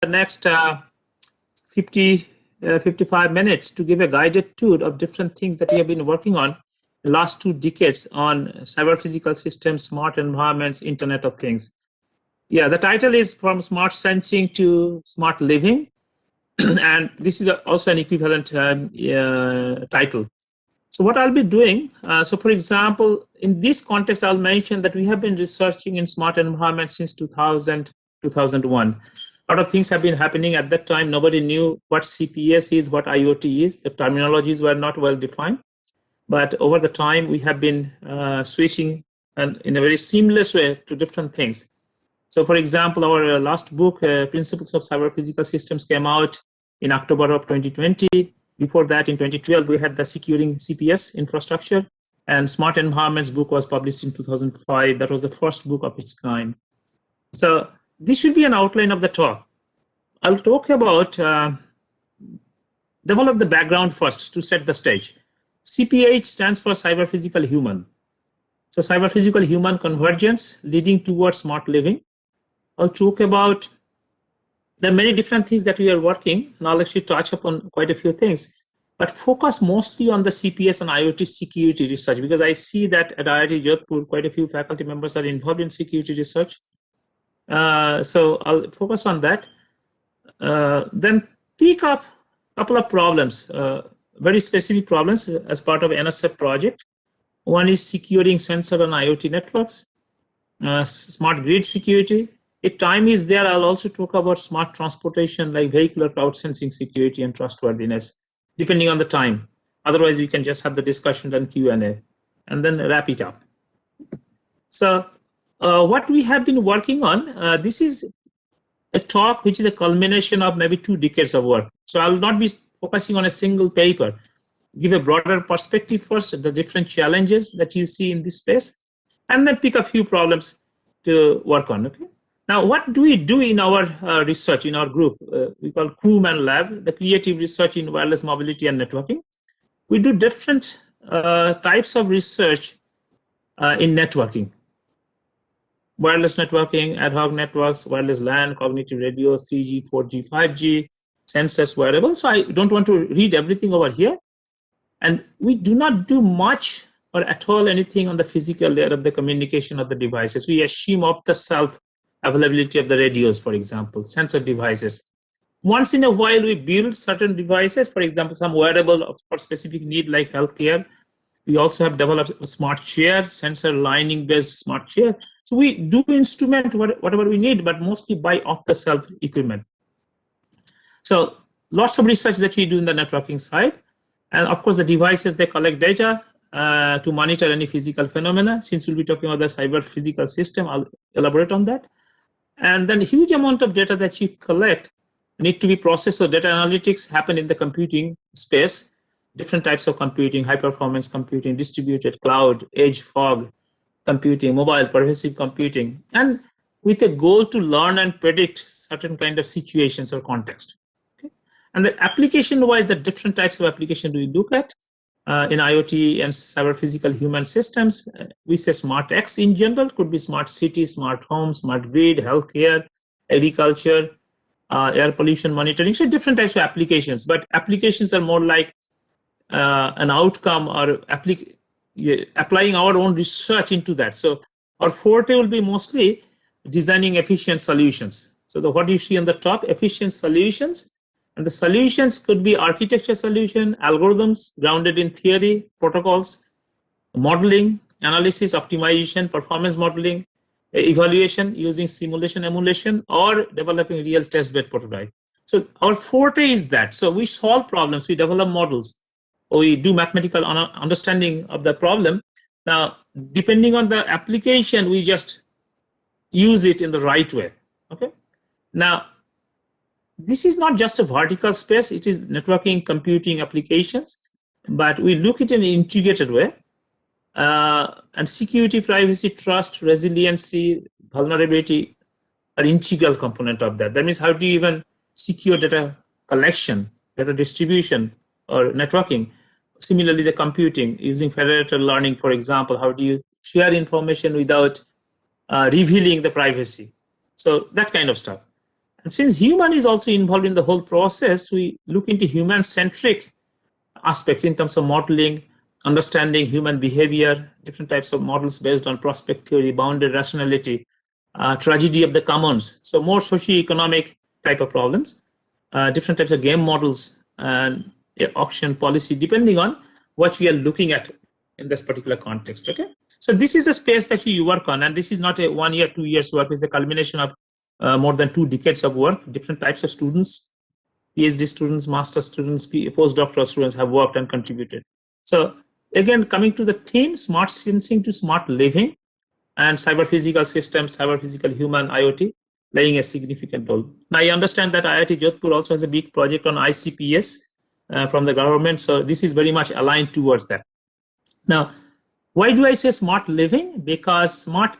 the next 55 minutes to give a guided tour of different things that we have been working on the last 2 decades on cyber physical systems, smart environments, Internet of Things. Yeah, the title is From Smart Sensing to Smart Living. And this is also an equivalent title. So what I'll be doing, so for example, in this context, I'll mention that we have been researching in smart environments since 2000, 2001. A lot of things have been happening at that time. Nobody knew what CPS is, what IoT is. The terminologies were not well defined. But over the time, we have been switching and in a very seamless way to different things. So for example, our last book, Principles of Cyber Physical Systems, came out in October of 2020. Before that, in 2012, we had the Securing CPS infrastructure, and Smart Environments book was published in 2005. That was the first book of its kind. So this should be an outline of the talk. I'll talk about, develop the background first to set the stage. CPH stands for Cyber Physical Human. So Cyber Physical Human Convergence leading towards smart living. I'll talk about there are many different things that we are working, and I'll actually touch upon quite a few things, but focus mostly on the CPS and IoT security research, because I see that at IIT Jodhpur, quite a few faculty members are involved in security research. So I'll focus on that. Then pick up a couple of problems, very specific problems as part of NSF project. One is securing sensor and IoT networks, smart grid security. If time is there, I'll also talk about smart transportation like vehicular crowdsensing security and trustworthiness, depending on the time. Otherwise, we can just have the discussion and Q&A, and then wrap it up. So what we have been working on, this is a talk which is a culmination of maybe 2 decades of work. So I'll not be focusing on a single paper. Give a broader perspective first, the different challenges that you see in this space, and then pick a few problems to work on, okay? Now, what do we do in our research, in our group? We call Crewman Lab, the creative research in wireless mobility and networking. We do different types of research in networking. Wireless networking, ad hoc networks, wireless LAN, cognitive radios, 3G, 4G, 5G, sensors, wearables. So I don't want to read everything over here. And we do not do much or at all anything on the physical layer of the communication of the devices. We assume off-the-shelf availability of the radios, for example, sensor devices. Once in a while, we build certain devices, for example, some wearable for specific need like healthcare. We also have developed a smart chair, sensor lining-based smart chair. So we do instrument whatever we need, but mostly buy off-the-shelf equipment. So lots of research that we do in the networking side. And of course, the devices, they collect data to monitor any physical phenomena. Since we'll be talking about the cyber physical system, I'll elaborate on that. And then a huge amount of data that you collect need to be processed. So data analytics happen in the computing space, different types of computing, high performance computing, distributed cloud, edge, fog computing, mobile, pervasive computing, and with a goal to learn and predict certain kind of situations or context. Okay? And the application-wise, the different types of application do we look at? In IoT and cyber physical human systems, we say smart X in general, could be smart city, smart home, smart grid, healthcare, agriculture, air pollution monitoring, so different types of applications. But applications are more like an outcome or applying our own research into that. So our forte will be mostly designing efficient solutions. So what you see on the top, efficient solutions. And the solutions could be architecture solution, algorithms grounded in theory, protocols, modeling, analysis, optimization, performance modeling, evaluation using simulation, emulation, or developing real test-bed prototype. So our forte is that. So we solve problems, we develop models, or we do mathematical understanding of the problem. Now, depending on the application, we just use it in the right way. Okay. Now, this is not just a vertical space, it is networking, computing applications, but we look at it in an integrated way. And security, privacy, trust, resiliency, vulnerability are integral component of that. That means how do you even secure data collection, data distribution, or networking? Similarly, the computing, using federated learning, for example, how do you share information without revealing the privacy? So that kind of stuff. And since human is also involved in the whole process, we look into human-centric aspects in terms of modeling, understanding human behavior, different types of models based on prospect theory, bounded rationality, tragedy of the commons. So more socio-economic type of problems, different types of game models and auction policy, depending on what we are looking at in this particular context. Okay, so this is the space that you work on, and this is not a 1 year, 2 years work. It's the culmination of more than 2 decades of work. Different types of students, PhD students, master students, postdoctoral students have worked and contributed. So again, coming to the theme, smart sensing to smart living, and cyber physical systems, cyber physical human, IoT, playing a significant role. Now, I understand that IIT Jodhpur also has a big project on ICPS from the government, so this is very much aligned towards that. Now, why do I say smart living? Because smart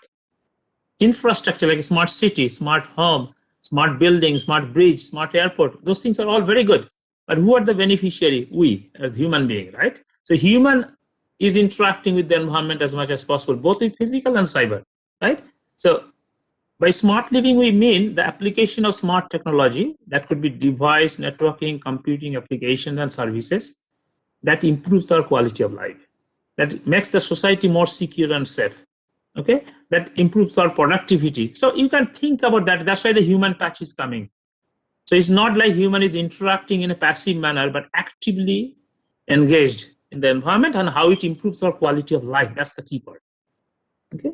infrastructure like a smart city, smart home, smart building, smart bridge, smart airport, those things are all very good. But who are the beneficiary? We, as human being, right? So human is interacting with the environment as much as possible, both with physical and cyber, right? So by smart living, we mean the application of smart technology that could be device, networking, computing applications and services that improves our quality of life, that makes the society more secure and safe, okay? That improves our productivity. So you can think about that. That's why the human touch is coming. So it's not like human is interacting in a passive manner, but actively engaged in the environment and how it improves our quality of life. That's the key part, okay?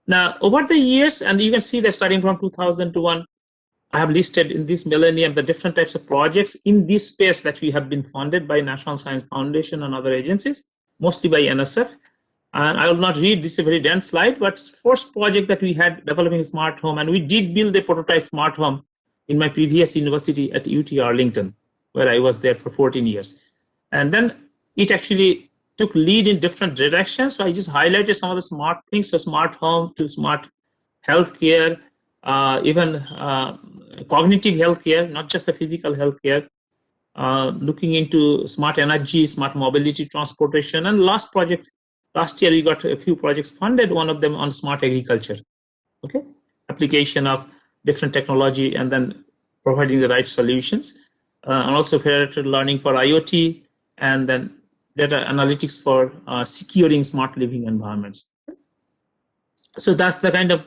Now, over the years, and you can see that starting from 2001, I have listed in this millennium the different types of projects in this space that we have been funded by National Science Foundation and other agencies, mostly by NSF. And I will not read this, is a very dense slide, but first project that we had developing a smart home, and we did build a prototype smart home in my previous university at UT Arlington, where I was there for 14 years. And then it actually took lead in different directions. So I just highlighted some of the smart things, so smart home to smart healthcare, even cognitive healthcare, not just the physical healthcare, looking into smart energy, smart mobility, transportation. And last year we got a few projects funded, one of them on smart agriculture, okay? Application of different technology and then providing the right solutions. And also federated learning for IoT, and then data analytics for securing smart living environments. So that's the kind of,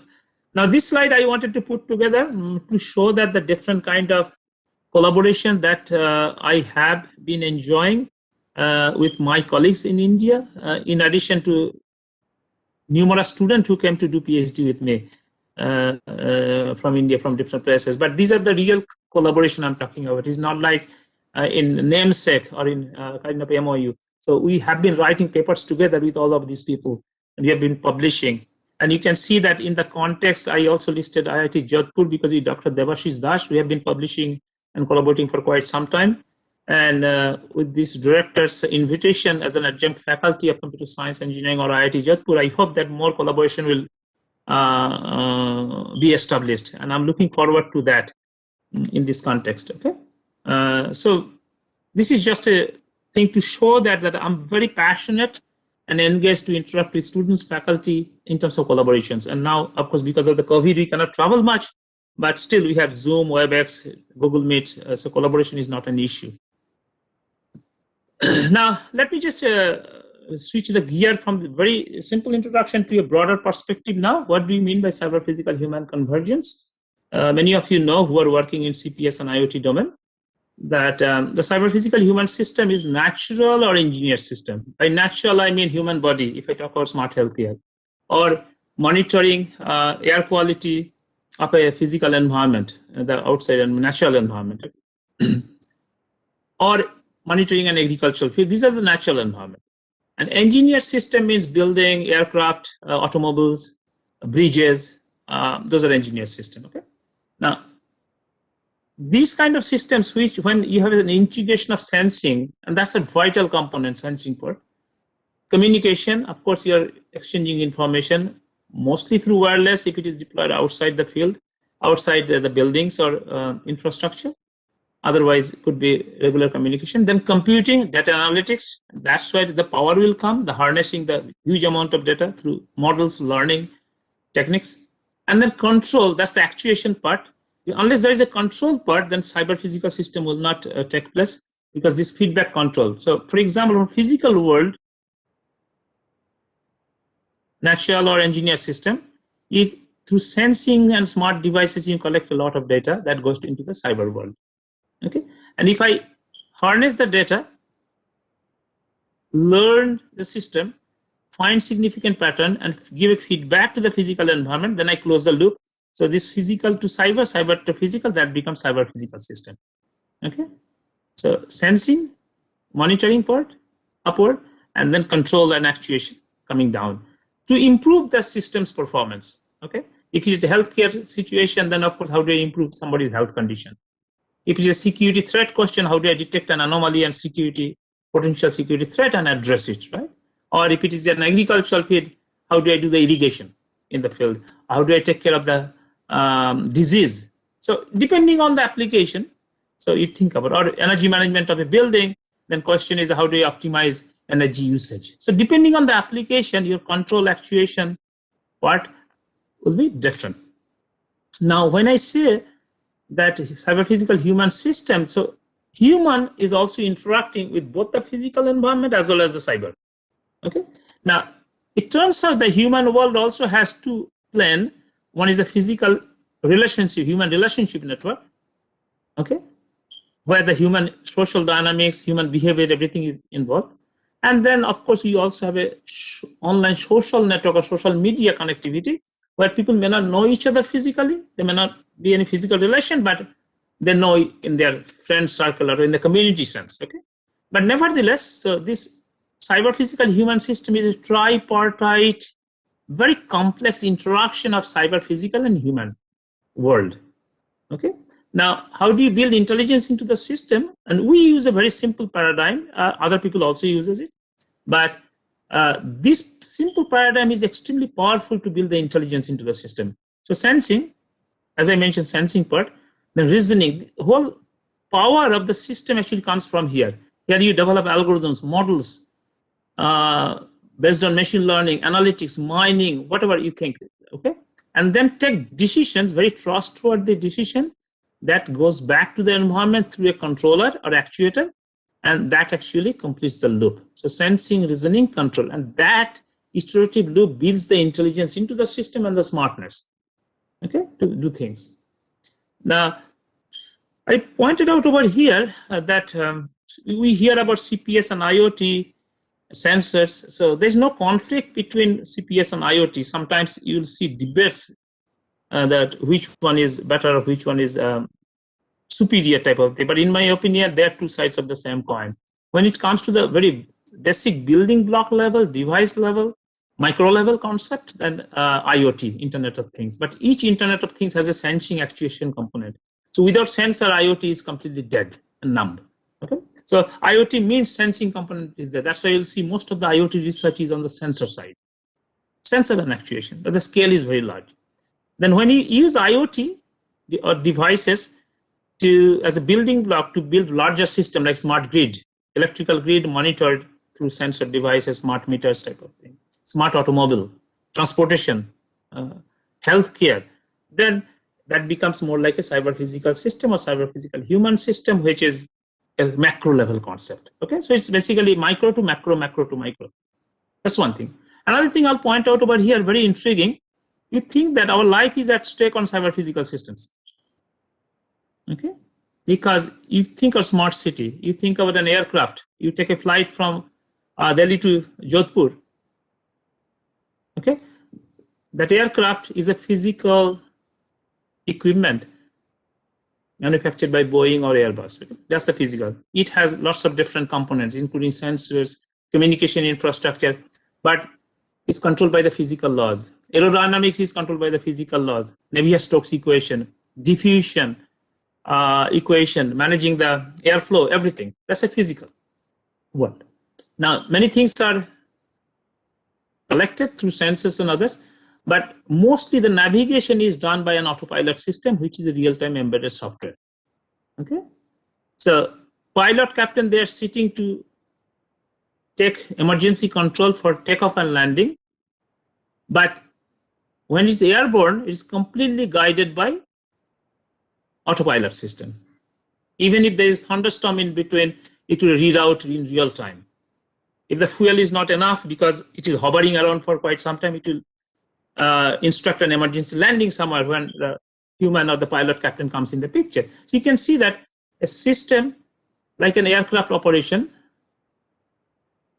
now this slide I wanted to put together to show that the different kind of collaboration that I have been enjoying with my colleagues in India, in addition to numerous students who came to do PhD with me from India, from different places. But these are the real collaboration I'm talking about. It's not like in namesake or in kind of MOU. So we have been writing papers together with all of these people, and we have been publishing. And you can see that in the context, I also listed IIT Jodhpur because with Dr. Debashish Das, we have been publishing and collaborating for quite some time. And with this director's invitation as an adjunct faculty of computer science engineering or IIT Jodhpur, I hope that more collaboration will be established. And I'm looking forward to that in this context, okay? So this is just a thing to show that I'm very passionate and engaged to interact with students, faculty in terms of collaborations. And now, of course, because of the COVID, we cannot travel much, but still we have Zoom, WebEx, Google Meet, so collaboration is not an issue. Now, let me just switch the gear from the very simple introduction to a broader perspective now. What do you mean by cyber physical human convergence? Many of you know who are working in CPS and IoT domain that the cyber physical human system is natural or engineered system. By natural, I mean human body, if I talk about smart healthcare, or monitoring air quality of a physical environment, the outside and natural environment, or monitoring an agricultural field. These are the natural environment. An engineered system means building aircraft, automobiles, bridges. Those are engineered systems. Okay. Now, these kind of systems, which when you have an integration of sensing, and that's a vital component, sensing part. Communication, of course, you're exchanging information mostly through wireless if it is deployed outside the field, outside the buildings or infrastructure. Otherwise, it could be regular communication. Then computing, data analytics, that's where the power will come, the harnessing the huge amount of data through models, learning techniques. And then control, that's the actuation part. Unless there is a control part, then cyber physical system will not take place, because this feedback control. So for example, in physical world, natural or engineered system, through sensing and smart devices, you collect a lot of data that goes into the cyber world. Okay, and if I harness the data, learn the system, find significant pattern, and give a feedback to the physical environment, then I close the loop. So this physical to cyber, cyber to physical, that becomes cyber physical system. Okay, so sensing, monitoring part, upward, and then control and actuation coming down to improve the system's performance. Okay, if it is a healthcare situation, then of course, how do I improve somebody's health condition? If it is a security threat question, how do I detect an anomaly and potential security threat and address it, right? Or if it is an agricultural field, how do I do the irrigation in the field? How do I take care of the disease? So depending on the application, so you think about, or energy management of a building, then question is how do you optimize energy usage? So depending on the application, your control actuation part will be different. Now, when I say that cyber physical human system, so human is also interacting with both the physical environment as well as the cyber. Okay. Now, it turns out the human world also has two planes. One is a physical relationship, human relationship network. Okay, where the human social dynamics, human behavior, everything is involved. And then, of course, we also have a online social network or social media connectivity, where people may not know each other physically. There may not be any physical relation, but they know in their friend circle or in the community sense. Okay, but nevertheless, so this cyber physical human system is a tripartite, very complex interaction of cyber physical and human world. Okay. Now, how do you build intelligence into the system? And we use a very simple paradigm. Other people also uses it, but this simple paradigm is extremely powerful to build the intelligence into the system. So sensing, as I mentioned, sensing part, then reasoning, the whole power of the system actually comes from here. Here you develop algorithms, models, based on machine learning, analytics, mining, whatever you think, okay? And then take decisions, very trustworthy decision that goes back to the environment through a controller or actuator, and that actually completes the loop. So sensing, reasoning, control, and that iterative loop builds the intelligence into the system and the smartness, okay, to do things. Now, I pointed out over here that we hear about CPS and IoT sensors. So there's no conflict between CPS and IoT. Sometimes you'll see debates that which one is better or which one is superior type of thing. But in my opinion, they're two sides of the same coin. When it comes to the very basic building block level, device level, micro level concept, then IoT, Internet of Things. But each Internet of Things has a sensing actuation component. So without sensor, IoT is completely dead and numb. Okay. So IoT means sensing component is there. That's why you'll see most of the IoT research is on the sensor side, sensor and actuation, but the scale is very large. Then when you use IoT or devices as a building block to build larger system like smart grid, electrical grid monitored through sensor devices, smart meters type of thing, smart automobile, transportation, healthcare, then that becomes more like a cyber physical system or cyber physical human system, which is a macro level concept. Okay, so it's basically micro to macro, macro to micro. That's one thing. Another thing I'll point out over here, very intriguing. You think that our life is at stake on cyber physical systems. Okay, because you think of smart city, you think about an aircraft, you take a flight from Delhi to Jodhpur. Okay, that aircraft is a physical equipment manufactured by Boeing or Airbus. That's the physical. It has lots of different components, including sensors, communication infrastructure, but it's controlled by the physical laws. Aerodynamics is controlled by the physical laws. Navier-Stokes equation, diffusion equation, managing the airflow, everything. That's a physical world. Now, many things are collected through sensors and others, but mostly the navigation is done by an autopilot system, which is a real-time embedded software. Okay, so pilot captain, they're sitting to take emergency control for takeoff and landing, but when it's airborne, it's completely guided by autopilot system. Even if there is thunderstorm in between, it will read out in real time. If the fuel is not enough because it is hovering around for quite some time, it will instruct an emergency landing somewhere when the human or the pilot captain comes in the picture. So you can see that a system like an aircraft operation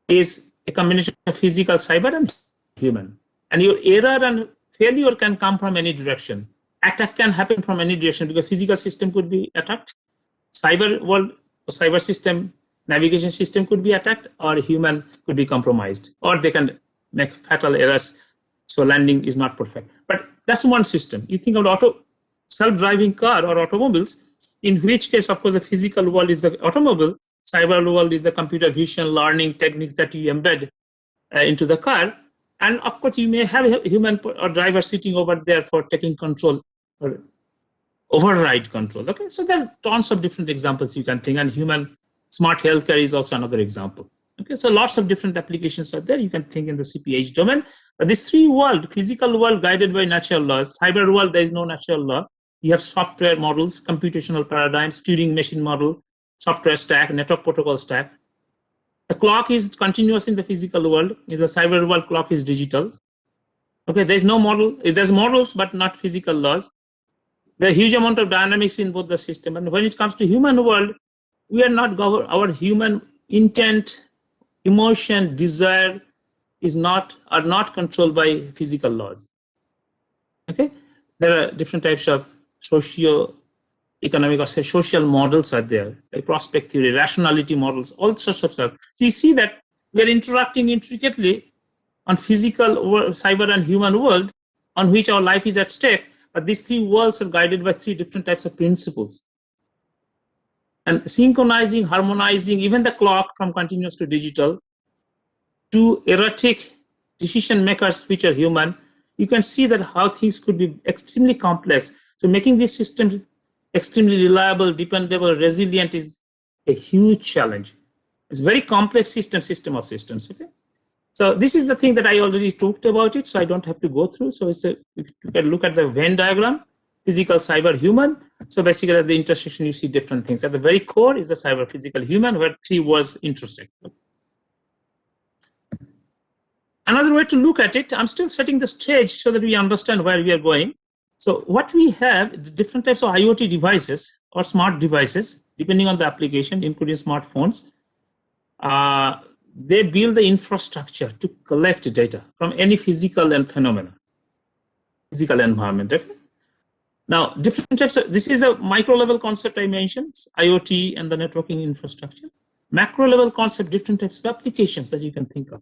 is a combination of physical, cyber, and human. And your error and failure can come from any direction. Attack can happen from any direction because physical system could be attacked. Cyber world, cyber system, navigation system could be attacked, or human could be compromised, or they can make fatal errors. So landing is not perfect. But that's one system. You think of self-driving car or automobiles, in which case, of course, the physical world is the automobile, cyber world is the computer vision learning techniques that you embed into the car. And of course, you may have a human or driver sitting over there for taking control or override control. Okay, so there are tons of different examples you can think, and human smart healthcare is also another example. Okay, so lots of different applications are there. You can think in the CPH domain. But this three world, physical world guided by natural laws, cyber world, there is no natural law. You have software models, computational paradigms, Turing machine model, software stack, network protocol stack. The clock is continuous in the physical world. In the cyber world, clock is digital. Okay, there's no model. There's models, but not physical laws. There are a huge amount of dynamics in both the system. And when it comes to human world, we are not our human intent, emotion, desire are not controlled by physical laws. Okay, there are different types of socio-economic or social models are there, like prospect theory, rationality models, all sorts of stuff. So you see that we are interacting intricately on physical, cyber, and human world on which our life is at stake. But these three worlds are guided by three different types of principles. And synchronizing, harmonizing, even the clock from continuous to digital, to erratic decision makers which are human, you can see that how things could be extremely complex. So making this system extremely reliable, dependable, resilient is a huge challenge. It's a very complex system of systems. Okay. So this is the thing that I already talked about it, so I don't have to go through. So if you can look at the Venn diagram, physical, cyber, human. So basically at the intersection, you see different things. At the very core is the cyber, physical, human, where three worlds intersect. Another way to look at it, I'm still setting the stage so that we understand where we are going. So what we have, different types of IoT devices or smart devices, depending on the application, including smartphones, they build the infrastructure to collect data from any physical and phenomena, physical environment. Okay? Now, different types of, this is a micro level concept I mentioned, IoT and the networking infrastructure. Macro level concept, different types of applications that you can think of.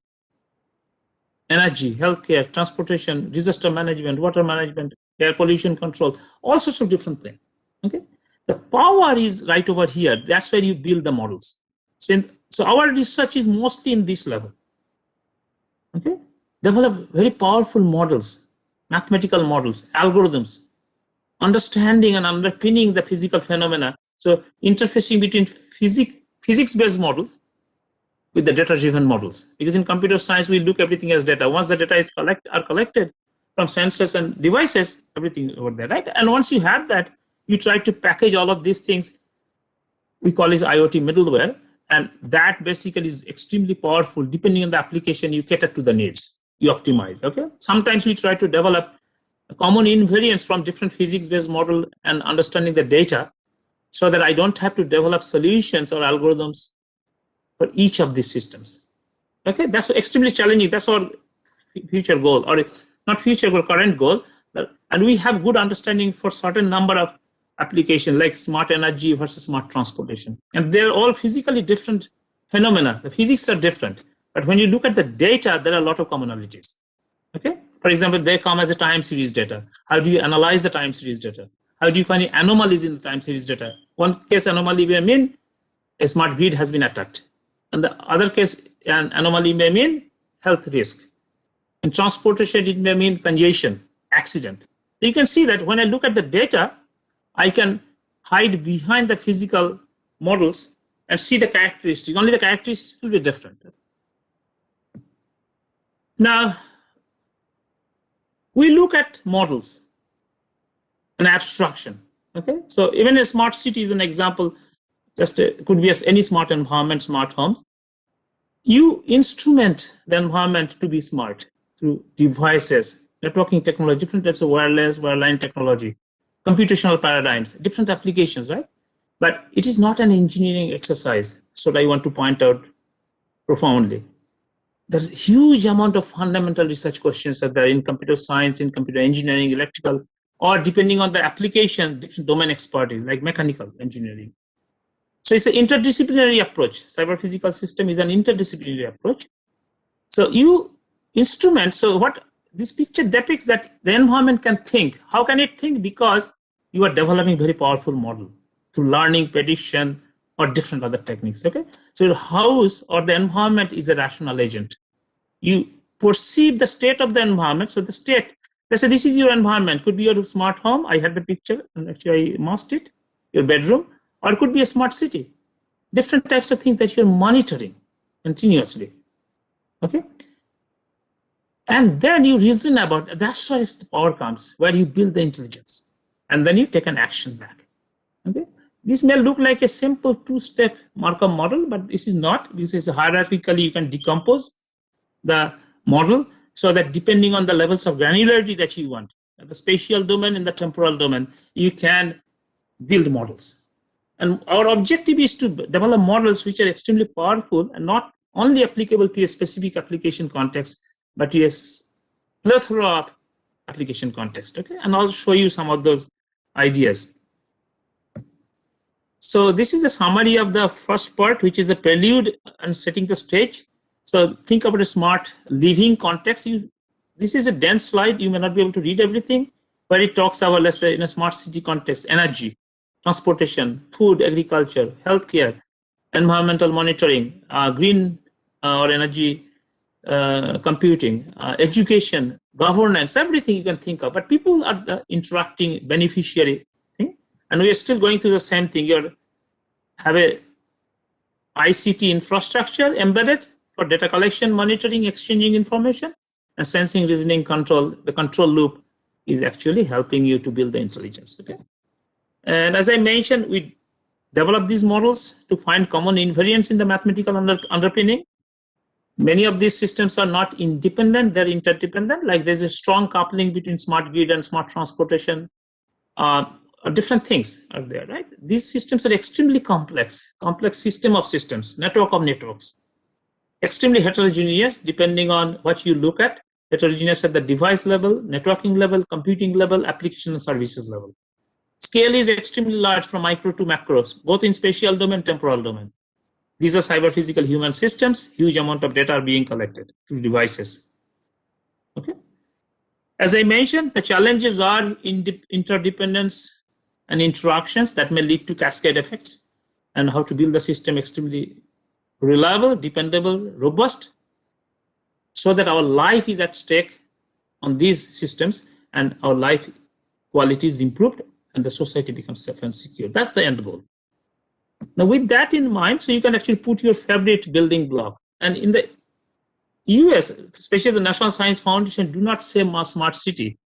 Energy, healthcare, transportation, disaster management, water management, air pollution control, all sorts of different things. Okay, the power is right over here. That's where you build the models. So our research is mostly in this level. Okay, develop very powerful models, mathematical models, algorithms, understanding and underpinning the physical phenomena. So interfacing between physics-based models with the data-driven models, because in computer science we look everything as data. Once the data is collected from sensors and devices, everything over there, right? And once you have that, you try to package all of these things. We call it IoT middleware, and that basically is extremely powerful. Depending on the application, you cater to the needs, you optimize. Okay. Sometimes we try to develop a common invariance from different physics-based model and understanding the data, so that I don't have to develop solutions or algorithms for each of these systems. Okay, that's extremely challenging. That's our future goal, or not future goal, current goal. And we have good understanding for certain number of applications like smart energy versus smart transportation. And they're all physically different phenomena. The physics are different. But when you look at the data, there are a lot of commonalities. Okay, for example, they come as a time series data. How do you analyze the time series data? How do you find anomalies in the time series data? One case anomaly may mean a smart grid has been attacked. And the other case, an anomaly may mean health risk. In transportation, it may mean congestion, accident. You can see that when I look at the data, I can hide behind the physical models and see the characteristics. Only the characteristics will be different. Now, we look at models and abstraction. Okay, so even a smart city is an example. Just could be any smart environment, smart homes. You instrument the environment to be smart through devices, networking technology, different types of wireless, wireline technology, computational paradigms, different applications, right? But it is not an engineering exercise. So I want to point out profoundly. There's a huge amount of fundamental research questions that are in computer science, in computer engineering, electrical, or depending on the application, different domain expertise like mechanical engineering. So it's an interdisciplinary approach. Cyber physical system is an interdisciplinary approach. So you instrument, so what this picture depicts that the environment can think. How can it think? Because you are developing very powerful model through learning, prediction, or different other techniques. Okay, so your house or the environment is a rational agent. You perceive the state of the environment. So the state, let's say this is your environment, could be your smart home. I had the picture and actually I masked it, your bedroom, or it could be a smart city. Different types of things that you're monitoring continuously. Okay. And then you reason about, that's where the power comes, where you build the intelligence. And then you take an action back. Okay. This may look like a simple two-step Markov model, but this is not. This is hierarchically, you can decompose the model so that depending on the levels of granularity that you want, the spatial domain and the temporal domain, you can build models. And our objective is to develop models which are extremely powerful and not only applicable to a specific application context, but to a plethora of application context. Okay, and I'll show you some of those ideas. So this is the summary of the first part, which is the prelude and setting the stage. So think about a smart living context. This is a dense slide. You may not be able to read everything, but it talks about, let's say, in a smart city context, energy, transportation, food, agriculture, healthcare, environmental monitoring, green or energy computing, education, governance, everything you can think of. But people are the interacting beneficiary thing. And we are still going through the same thing. You have a ICT infrastructure embedded for data collection, monitoring, exchanging information, and sensing, reasoning, control. The control loop is actually helping you to build the intelligence. Okay. And as I mentioned, we develop these models to find common invariants in the mathematical underpinning. Many of these systems are not independent, they're interdependent. Like there's a strong coupling between smart grid and smart transportation. Different things are there, right? These systems are extremely complex system of systems, network of networks. Extremely heterogeneous depending on what you look at. Heterogeneous at the device level, networking level, computing level, application and services level. Scale is extremely large from micro to macros, both in spatial domain, temporal domain. These are cyber physical human systems. Huge amount of data are being collected through devices. Okay. As I mentioned, the challenges are interdependence and interactions that may lead to cascade effects, and how to build the system extremely reliable, dependable, robust, so that our life is at stake on these systems and our life quality is improved and the society becomes safe and secure. That's the end goal. Now, with that in mind, so you can actually put your favorite building block. And in the US, especially the National Science Foundation, do not say smart city.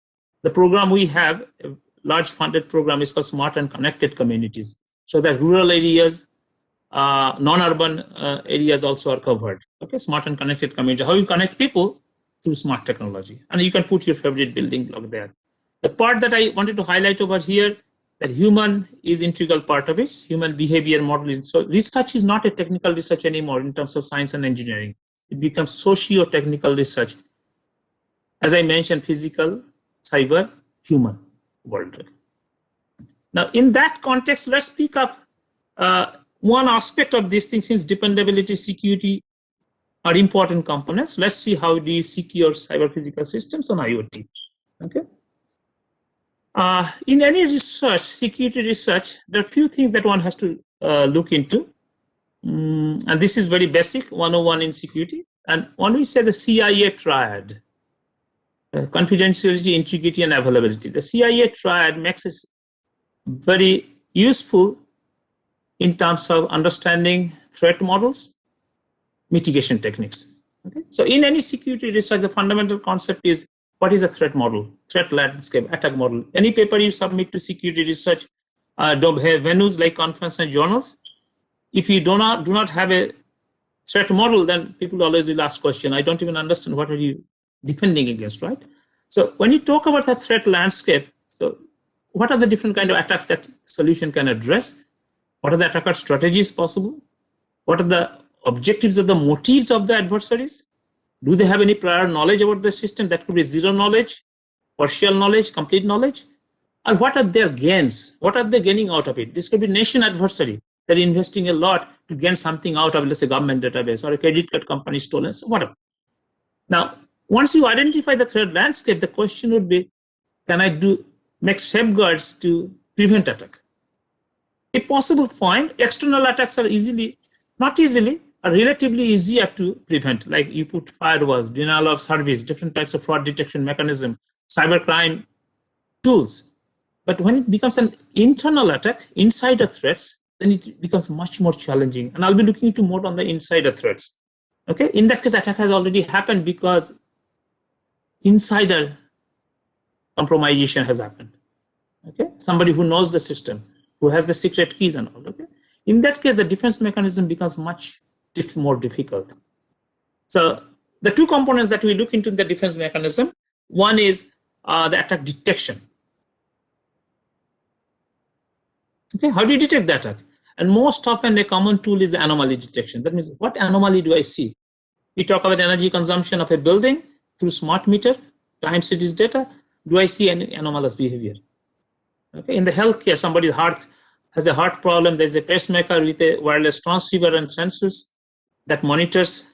The program we have, a large funded program, is called Smart and Connected Communities. So that rural areas, non-urban areas also are covered. Okay, smart and connected community. How you connect people through smart technology. And you can put your favorite building block there. The part that I wanted to highlight over here, that human is integral part of it, human behavior modeling. So research is not a technical research anymore in terms of science and engineering. It becomes socio-technical research. As I mentioned, physical, cyber, human world. Now, in that context, let's speak of one aspect of this thing, since dependability, security are important components. Let's see how do you secure cyber physical systems on IoT. Okay. In any research, security research, there are a few things that one has to look into. And this is very basic, 101 in security. And when we say the CIA triad, confidentiality, integrity, and availability, the CIA triad makes it very useful in terms of understanding threat models, mitigation techniques. Okay? So in any security research, the fundamental concept is, what is a threat model, threat landscape, attack model? Any paper you submit to security research, don't have venues like conference and journals. If you do not have a threat model, then people always will ask question. I don't even understand what are you defending against, right? So when you talk about the threat landscape, so what are the different kind of attacks that solution can address? What are the attacker strategies possible? What are the objectives of the motives of the adversaries? Do they have any prior knowledge about the system? That could be zero knowledge, partial knowledge, complete knowledge. And what are their gains? What are they gaining out of it? This could be nation adversary. They're investing a lot to gain something out of, let's say, government database or a credit card company stolen, whatever. Now, once you identify the threat landscape, the question would be, can I make safeguards to prevent attack? If possible, fine. External attacks are are relatively easier to prevent. Like you put firewalls, denial of service, different types of fraud detection mechanism, cybercrime tools. But when it becomes an internal attack, insider threats, then it becomes much more challenging. And I'll be looking into more on the insider threats. Okay, in that case, attack has already happened because insider compromisation has happened. Okay, somebody who knows the system, who has the secret keys and all. Okay, in that case, the defense mechanism becomes much more difficult. So the two components that we look into the defense mechanism, one is the attack detection. Okay, how do you detect the attack? And most often a common tool is anomaly detection. That means, what anomaly do I see? We talk about energy consumption of a building through smart meter, time series data. Do I see any anomalous behavior? Okay, in the healthcare, somebody's heart has a heart problem. There's a pacemaker with a wireless transceiver and sensors that monitors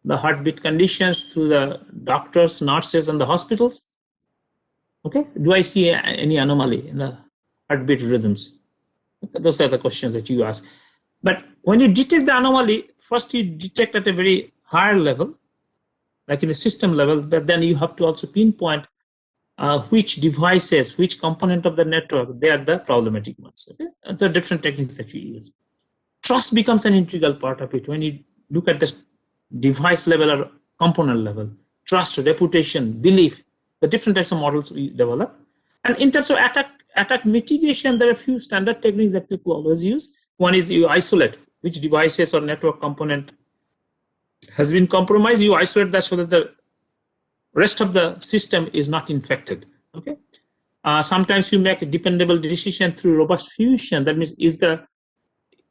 the heartbeat conditions through the doctors, nurses, and the hospitals. Okay, do I see any anomaly in the heartbeat rhythms? Those are the questions that you ask. But when you detect the anomaly, first you detect at a very higher level, like in the system level, but then you have to also pinpoint which devices, which component of the network, they are the problematic ones. Okay? And there are different techniques that you use. Trust becomes an integral part of it when you look at the device level or component level. Trust, reputation, belief, the different types of models we develop. And in terms of attack mitigation, there are a few standard techniques that people always use. One is you isolate which devices or network component has been compromised. You isolate that so that the rest of the system is not infected. Okay. Sometimes you make a dependable decision through robust fusion. That means, is the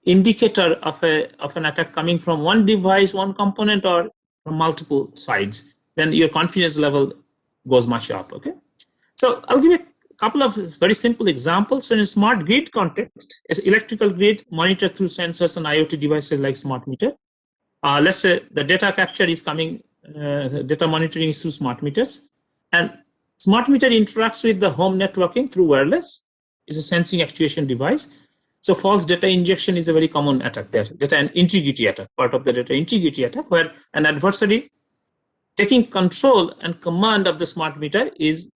indicator of an attack coming from one device, one component, or from multiple sides? Then your confidence level goes much up. Okay. So I'll give you a couple of very simple examples. So in a smart grid context, as electrical grid monitored through sensors and IoT devices like smart meter. Let's say the data capture is coming, data monitoring is through smart meters, and smart meter interacts with the home networking through wireless. It's a sensing actuation device. So false data injection is a very common attack there. Data and integrity attack, part of the data integrity attack, where an adversary taking control and command of the smart meter is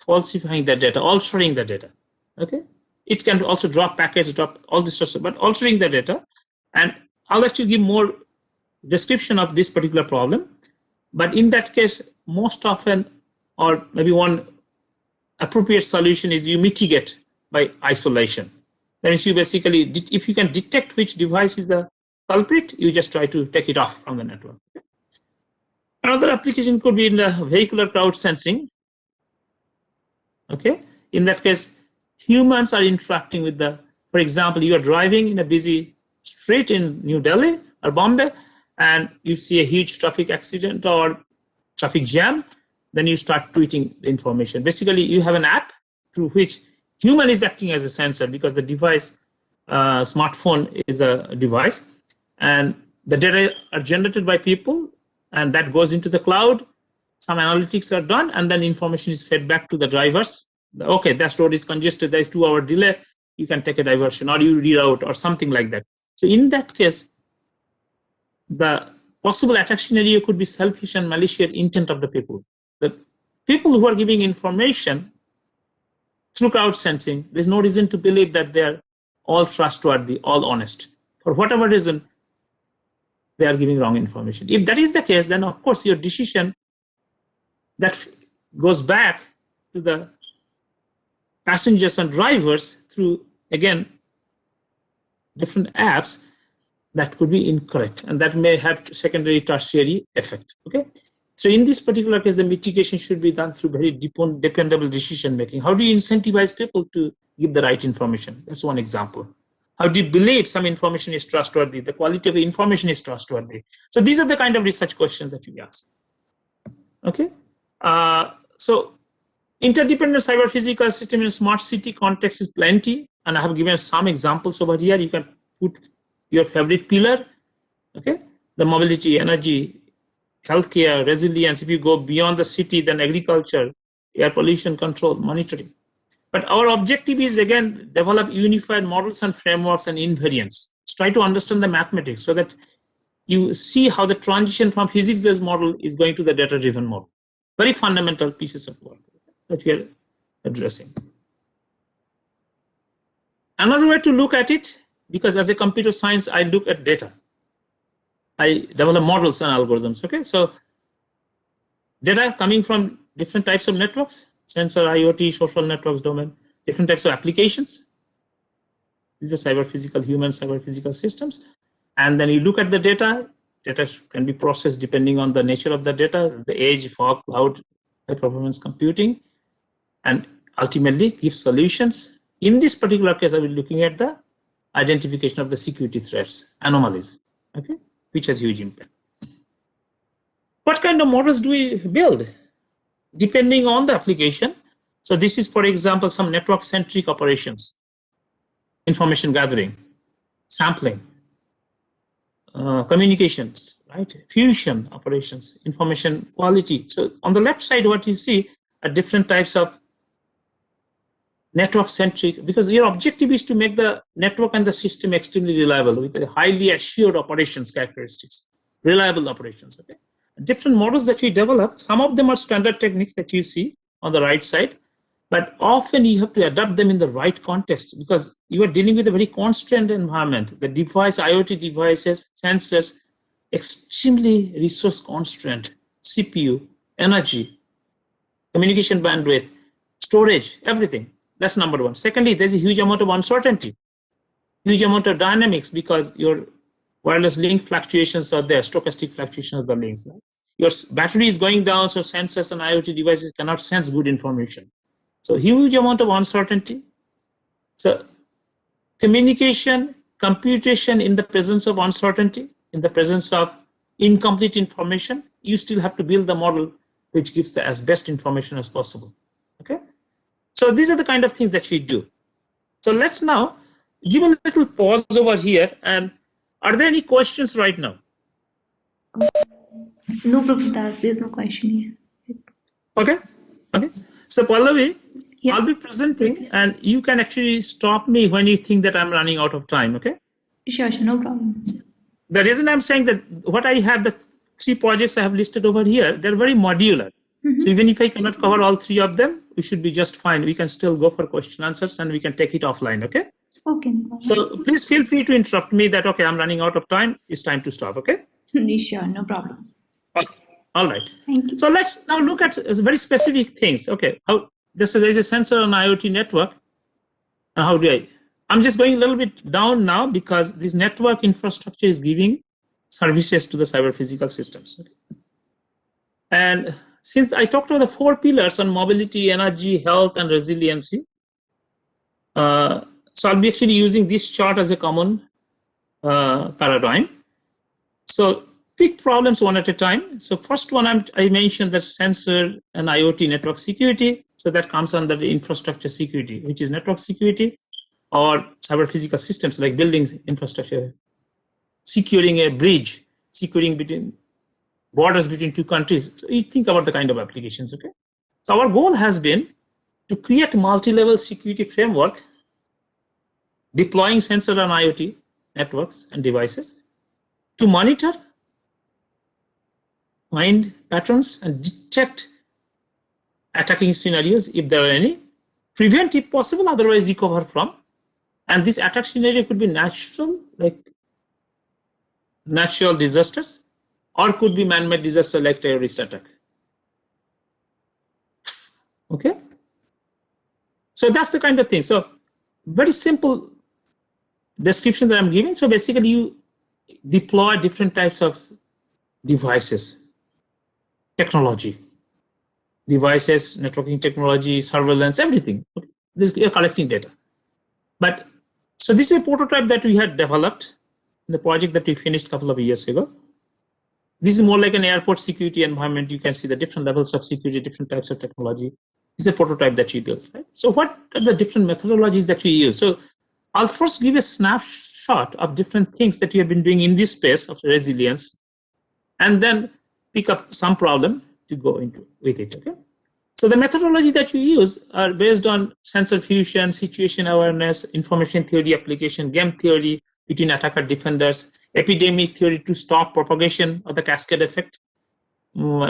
falsifying the data, altering the data. Okay, it can also drop packets, drop all this stuff, but altering the data. And I'll actually give more description of this particular problem. But in that case, most often, or maybe one appropriate solution is you mitigate by isolation. That is, you basically, if you can detect which device is the culprit, you just try to take it off from the network. Another application could be in the vehicular crowdsensing. Okay, in that case, humans are interacting with for example, you are driving in a busy street in New Delhi or Bombay, and you see a huge traffic accident or traffic jam, then you start tweeting the information. Basically, you have an app through which human is acting as a sensor, because the device, smartphone is a device, and the data are generated by people, and that goes into the cloud. Some analytics are done, and then information is fed back to the drivers. Okay, that road is congested, there's 2-hour delay, you can take a diversion, or you reroute, or something like that. So in that case, the possible attack scenario could be selfish and malicious intent of the people. The people who are giving information through crowd sensing, there's no reason to believe that they're all trustworthy, all honest. For whatever reason, they are giving wrong information. If that is the case, then of course your decision that goes back to the passengers and drivers through again, different apps that could be incorrect, and that may have secondary, tertiary effect. Okay. So in this particular case, the mitigation should be done through very dependable decision making. How do you incentivize people to give the right information? That's one example. How do you believe some information is trustworthy? The quality of the information is trustworthy. So these are the kind of research questions that you ask. Okay. So interdependent cyber physical system in a smart city context is plenty, and I have given some examples over here. You can put your favorite pillar. Okay. The mobility, energy, healthcare, resilience. If you go beyond the city, then agriculture, air pollution control, monitoring. But our objective is, again, develop unified models and frameworks and invariants. Try to understand the mathematics so that you see how the transition from physics-based model is going to the data-driven model. Very fundamental pieces of work that we are addressing. Another way to look at it, because as a computer science, I look at data. I develop models and algorithms. Okay, so data coming from different types of networks, sensor, IoT, social networks domain, different types of applications. These are cyber physical, human cyber physical systems. And then you look at the data. Data can be processed depending on the nature of the data, the edge, fog, cloud, high performance computing, and ultimately give solutions. In this particular case, I will be looking at the identification of the security threats, anomalies, okay, which has huge impact. What kind of models do we build? Depending on the application. So this is, for example, some network-centric operations, information gathering, sampling, communications, right? Fusion operations, information quality. So on the left side, what you see are different types of network-centric, because your objective is to make the network and the system extremely reliable with a highly assured operations characteristics, reliable operations, okay? Different models that we develop, some of them are standard techniques that you see on the right side, but often you have to adapt them in the right context because you are dealing with a very constrained environment. The device, IoT devices, sensors, extremely resource constrained, CPU, energy, communication bandwidth, storage, everything. That's number one. Secondly, there's a huge amount of uncertainty, huge amount of dynamics because your wireless link fluctuations are there, stochastic fluctuations of the links. Right? Your battery is going down, so sensors and IoT devices cannot sense good information. So huge amount of uncertainty. So communication, computation in the presence of uncertainty, in the presence of incomplete information, you still have to build the model which gives the as best information as possible. Okay. So these are the kind of things that we do. So let's now give a little pause over here. And are there any questions right now? No, Prof. There's no question here. Okay. Okay. So Pallavi, yeah. I'll be presenting and you can actually stop me when you think that I'm running out of time. Okay. Sure, no problem. The reason I'm saying that what I have, the 3 projects I have listed over here, they're very modular. So even if I cannot cover all 3 of them, we should be just fine. We can still go for question answers and we can take it offline, okay? Okay. So please feel free to interrupt me that, okay, I'm running out of time. It's time to stop, okay? Sure, no problem. Okay. All right. Thank you. So let's now look at very specific things. Okay, how there's a sensor on IoT network. And how do I'm just going a little bit down now because this network infrastructure is giving services to the cyber physical systems. Okay? And since I talked about the 4 pillars on mobility, energy, health, and resiliency, so I'll be actually using this chart as a common paradigm. So pick problems one at a time. So first one, I mentioned that sensor and IoT network security. So that comes under the infrastructure security, which is network security or cyber physical systems like building infrastructure, securing a bridge, securing between borders between 2 countries. So you think about the kind of applications, okay? So our goal has been to create a multi-level security framework, deploying sensor and IoT networks and devices to monitor, find patterns, and detect attacking scenarios if there are any, prevent if possible, otherwise recover from. And this attack scenario could be natural, like natural disasters, or could be man-made disaster like terrorist attack. Okay, so that's the kind of thing. So very simple description that I'm giving. So basically, you deploy different types of devices, technology, devices, networking technology, surveillance, everything. Okay? You're collecting data. But so this is a prototype that we had developed in the project that we finished a couple of years ago. This is more like an airport security environment. You can see the different levels of security, different types of technology. This is a prototype that we built. Right? So what are the different methodologies that we use? So I'll first give a snapshot of different things that we have been doing in this space of resilience, and then pick up some problem to go into with it. Okay. So the methodology that we use are based on sensor fusion, situation awareness, information theory application, game theory between attacker defenders, epidemic theory to stop propagation of the cascade effect,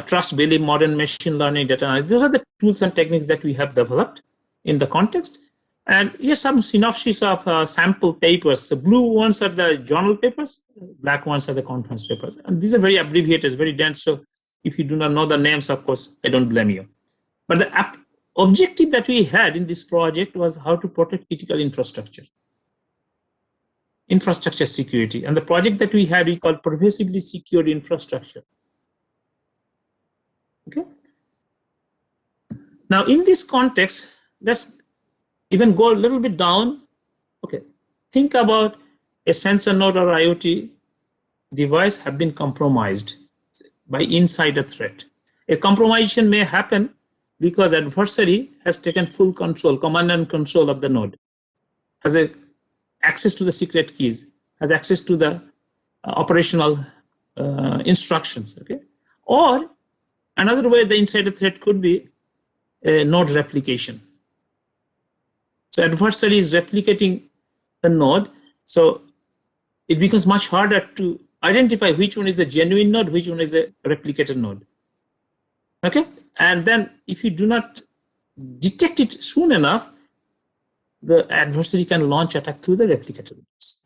trust belief, modern machine learning, data analysis. Those are the tools and techniques that we have developed in the context. And here's some synopsis of sample papers. The blue ones are the journal papers, black ones are the conference papers. And these are very abbreviated, very dense. So if you do not know the names, of course, I don't blame you. But the objective that we had in this project was how to protect critical infrastructure security. And the project that we had, we called pervasively secured infrastructure. Okay. Now, in this context, let's even go a little bit down. Okay. Think about a sensor node or IoT device have been compromised by insider threat. A compromission may happen because adversary has taken full control, command and control of the node, has access to the secret keys, has access to the operational instructions. Okay, or another way the insider threat could be a node replication. So adversary is replicating the node, so it becomes much harder to identify which one is a genuine node, which one is a replicated node. Okay, and then if you do not detect it soon enough, the adversary can launch attack through the replicated nodes.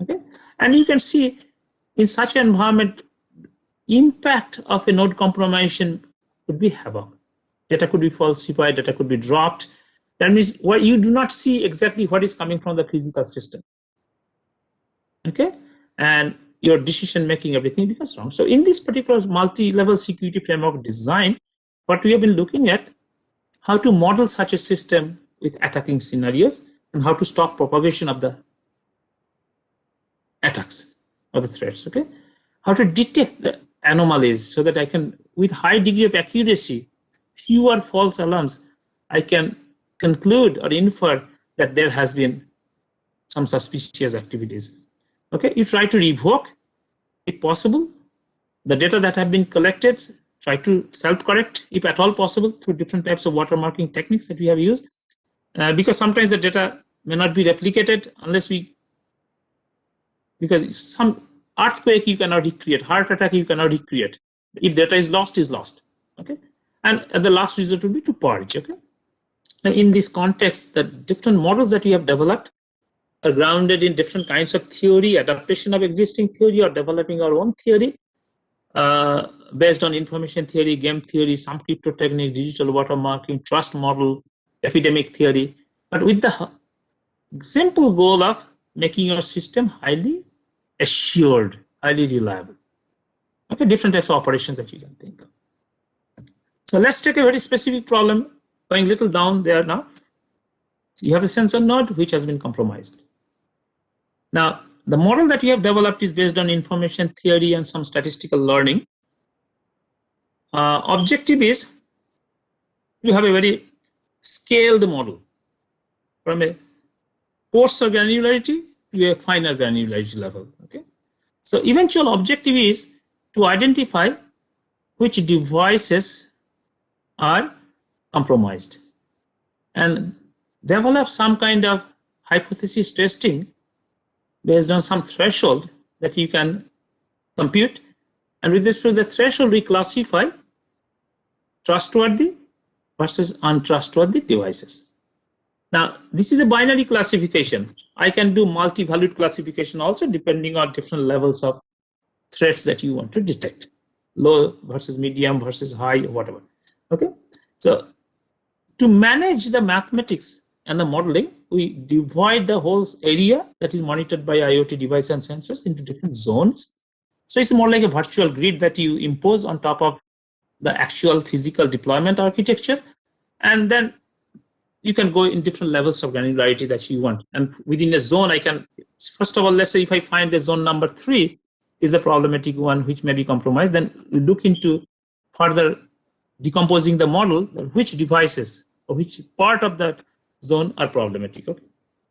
Okay, and you can see in such an environment, impact of a node compromission could be havoc. Data could be falsified, data could be dropped. That means what you do not see exactly what is coming from the physical system. Okay, and your decision making, everything becomes wrong. So in this particular multi-level security framework design, what we have been looking at, how to model such a system with attacking scenarios and how to stop propagation of the attacks or the threats. Okay, how to detect the anomalies so that I can, with high degree of accuracy, fewer false alarms, I can conclude or infer that there has been some suspicious activities. Okay, you try to revoke, if possible, the data that have been collected, try to self-correct, if at all possible, through different types of watermarking techniques that we have used, because sometimes the data may not be replicated unless because some earthquake you cannot recreate, heart attack you cannot recreate. If data is lost, okay? And the last result would be to purge, okay? And in this context, the different models that we have developed are grounded in different kinds of theory, adaptation of existing theory, or developing our own theory based on information theory, game theory, some crypto technique, digital watermarking, trust model, epidemic theory, but with the simple goal of making your system highly assured, highly reliable. Okay, different types of operations that you can think of. So let's take a very specific problem, going a little down there now. So you have a sensor node which has been compromised. Now, the model that we have developed is based on information theory and some statistical learning. Objective is to have a very scaled model from a coarser granularity to a finer granularity level. Okay, so eventual objective is to identify which devices are compromised and develop some kind of hypothesis testing based on some threshold that you can compute, and with respect to the threshold, we classify trustworthy versus untrustworthy devices. Now, this is a binary classification. I can do multi-valued classification also, depending on different levels of threats that you want to detect, low versus medium versus high, or whatever. Okay, so to manage the mathematics and the modeling, we divide the whole area that is monitored by IoT device and sensors into different zones. So it's more like a virtual grid that you impose on top of the actual physical deployment architecture. And then you can go in different levels of granularity that you want. And within a zone, I can, first of all, let's say if I find a zone number 3 is a problematic one which may be compromised, then we look into further decomposing the model, which devices or which part of that zone are problematic. Okay?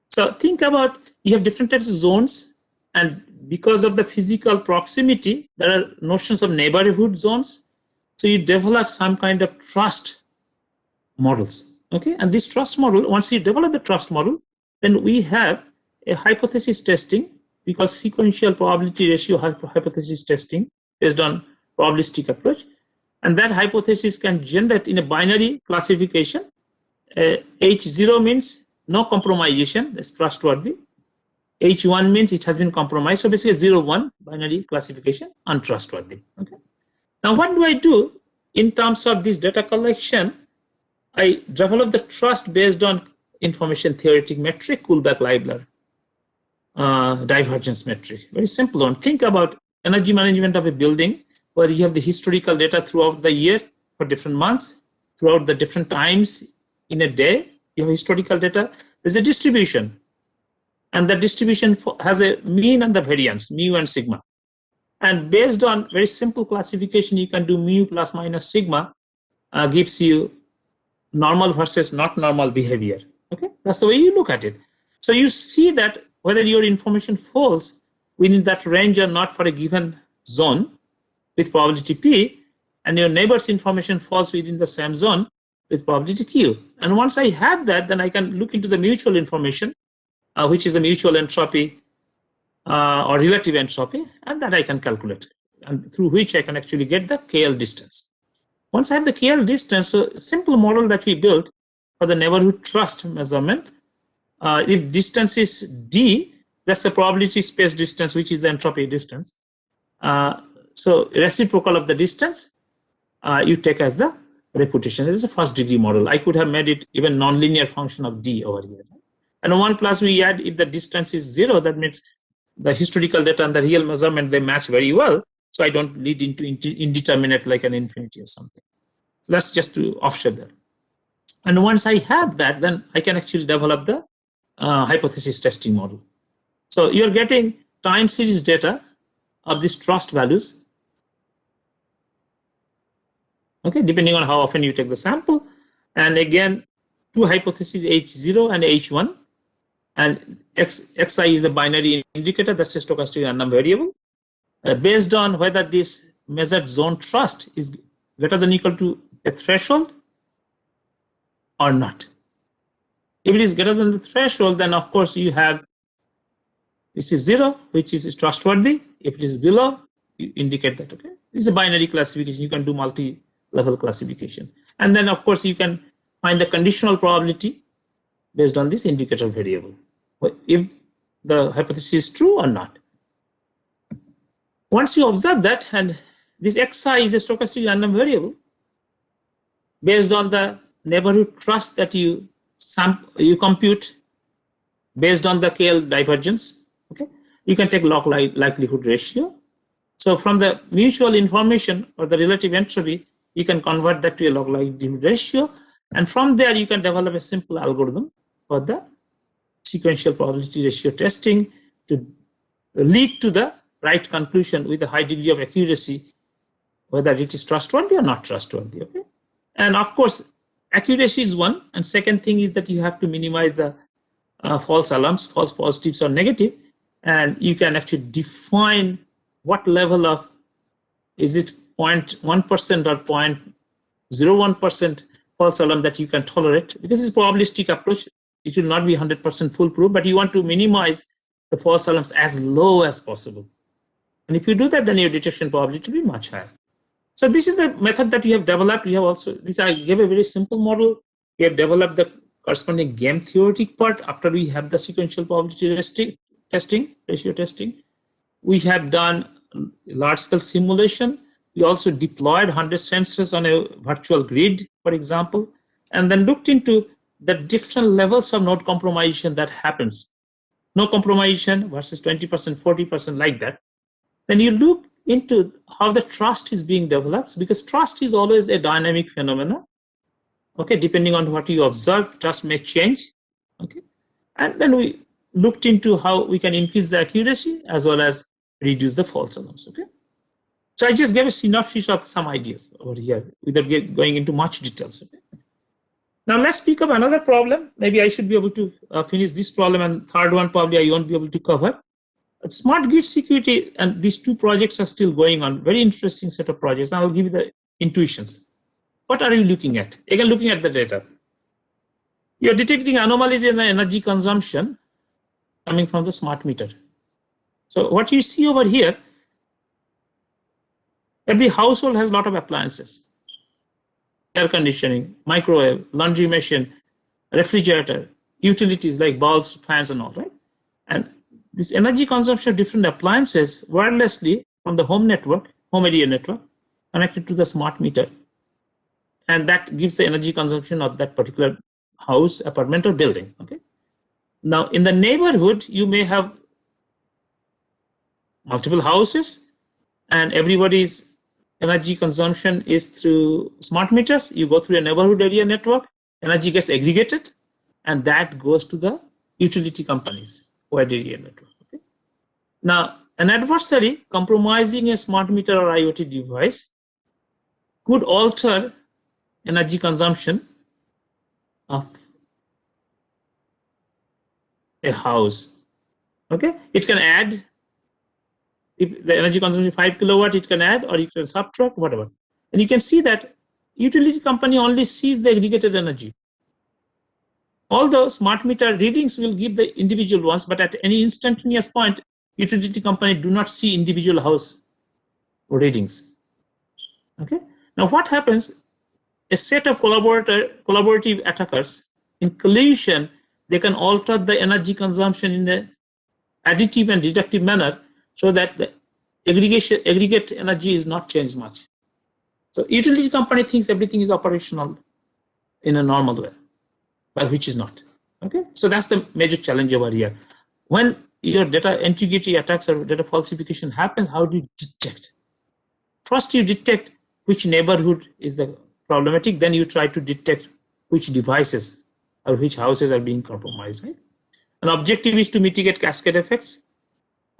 So think about, you have different types of zones, and because of the physical proximity, there are notions of neighborhood zones. So you develop some kind of trust models. Okay, and this trust model, once you develop the trust model, then we have a hypothesis testing, because sequential probability ratio hypothesis testing based on probabilistic approach. And that hypothesis can generate in a binary classification. H0 means no compromisation, that's trustworthy. H1 means it has been compromised. So basically 0-1 binary classification, untrustworthy. Okay. Now what do I do in terms of this data collection? I develop the trust based on information theoretic metric, Kullback-Leibler divergence metric. Very simple one. Think about energy management of a building where you have the historical data throughout the year for different months, throughout the different times in a day. You have historical data. There's a distribution, and the distribution has a mean and the variance, mu and sigma. And based on very simple classification, you can do mu plus minus sigma, gives you normal versus not normal behavior. Okay, that's the way you look at it. So you see that whether your information falls within that range or not for a given zone with probability P, and your neighbor's information falls within the same zone with probability Q. And once I have that, then I can look into the mutual information, which is the mutual entropy or relative entropy, and that I can calculate, and through which I can actually get the KL distance. Once I have the KL distance, so simple model that we built for the neighborhood trust measurement, if distance is D, that's the probability space distance, which is the entropy distance. So reciprocal of the distance, you take as the reputation. This is a first degree model. I could have made it even nonlinear function of D over here. And 1 plus we add, if the distance is 0, that means the historical data and the real measurement, they match very well. So I don't lead into indeterminate like an infinity or something. So that's just to offset that. And once I have that, then I can actually develop the hypothesis testing model. So you're getting time series data of these trust values. Okay, depending on how often you take the sample. And again, two hypotheses, H0 and H1. And Xi is a binary indicator, that's a stochastic random variable. Based on whether this measured zone trust is greater than or equal to a threshold or not. If it is greater than the threshold, then of course you have, this is 0, which is trustworthy. If it is below, you indicate that, okay? This is a binary classification. You can do multi-level classification. And then of course you can find the conditional probability based on this indicator variable, if the hypothesis is true or not. Once you observe that, and this Xi is a stochastic random variable based on the neighborhood trust that you compute based on the KL divergence. Okay, you can take log likelihood ratio. So from the mutual information or the relative entropy, you can convert that to a log likelihood ratio, and from there you can develop a simple algorithm for the sequential probability ratio testing to lead to the right conclusion with a high degree of accuracy, whether it is trustworthy or not trustworthy. Okay, and of course accuracy is one, and second thing is that you have to minimize the false alarms, false positives or negative, and you can actually define what level of, is it 0.1% or 0.01% false alarm that you can tolerate, because it's a probabilistic approach. It will not be 100% foolproof, but you want to minimize the false alarms as low as possible. And if you do that, then your detection probability will be much higher. So this is the method that we have developed. We have also, this I gave a very simple model. We have developed the corresponding game theoretic part after we have the sequential probability testing, ratio testing. We have done large scale simulation. We also deployed 100 sensors on a virtual grid, for example, and then looked into the different levels of node compromisation that happens, no compromisation versus 20%, 40%, like that, then you look into how the trust is being developed, because trust is always a dynamic phenomenon. Okay, depending on what you observe, trust may change. Okay, and then we looked into how we can increase the accuracy as well as reduce the false alarms. Okay, so I just gave a synopsis of some ideas over here without going into much details. Okay, now let's pick up another problem. Maybe I should be able to finish this problem, and third one probably I won't be able to cover. Smart grid security, and these two projects are still going on. Very interesting set of projects. I'll give you the intuitions. What are you looking at? Again, looking at the data. You're detecting anomalies in the energy consumption coming from the smart meter. So what you see over here, every household has a lot of appliances. Air conditioning, microwave, laundry machine, refrigerator, utilities like bulbs, fans, and all, right? And this energy consumption of different appliances wirelessly from the home network, home area network, connected to the smart meter. And that gives the energy consumption of that particular house, apartment, or building. Okay. Now, in the neighborhood, you may have multiple houses, and everybody's energy consumption is through smart meters. You go through a neighborhood area network, energy gets aggregated, and that goes to the utility companies, wide area network. Okay. Now, an adversary compromising a smart meter or IoT device could alter energy consumption of a house. Okay, it can add, if the energy consumption is 5 kilowatt, it can add, or you can subtract, whatever. And you can see that utility company only sees the aggregated energy. Although smart meter readings will give the individual ones, but at any instantaneous point, utility company do not see individual house readings. Okay, now what happens? A set of collaborative attackers in collusion, they can alter the energy consumption in an additive and deductive manner so that the aggregate energy is not changed much. So utility company thinks everything is operational in a normal way, but which is not. Okay, so that's the major challenge over here. When your data integrity attacks or data falsification happens, how do you detect? First, you detect which neighborhood is the problematic, then you try to detect which devices or which houses are being compromised, right? An objective is to mitigate cascade effects.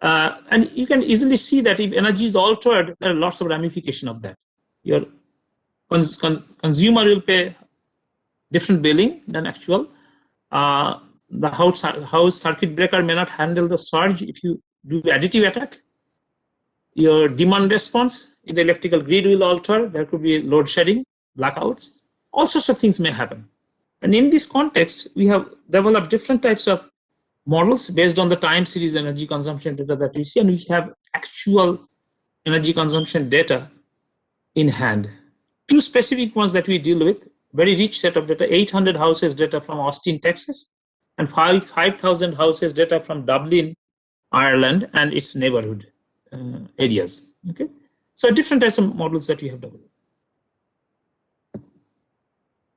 And you can easily see that if energy is altered, there are lots of ramifications of that. Your consumer will pay different billing than actual. The house circuit breaker may not handle the surge if you do additive attack. Your demand response in the electrical grid will alter. There could be load shedding, blackouts, all sorts of things may happen. And in this context, we have developed different types of models based on the time series energy consumption data that we see, and we have actual energy consumption data in hand. Two specific ones that we deal with, very rich set of data, 800 houses data from Austin, Texas, and 5,000 houses data from Dublin, Ireland, and its neighborhood areas. Okay, so different types of models that we have developed.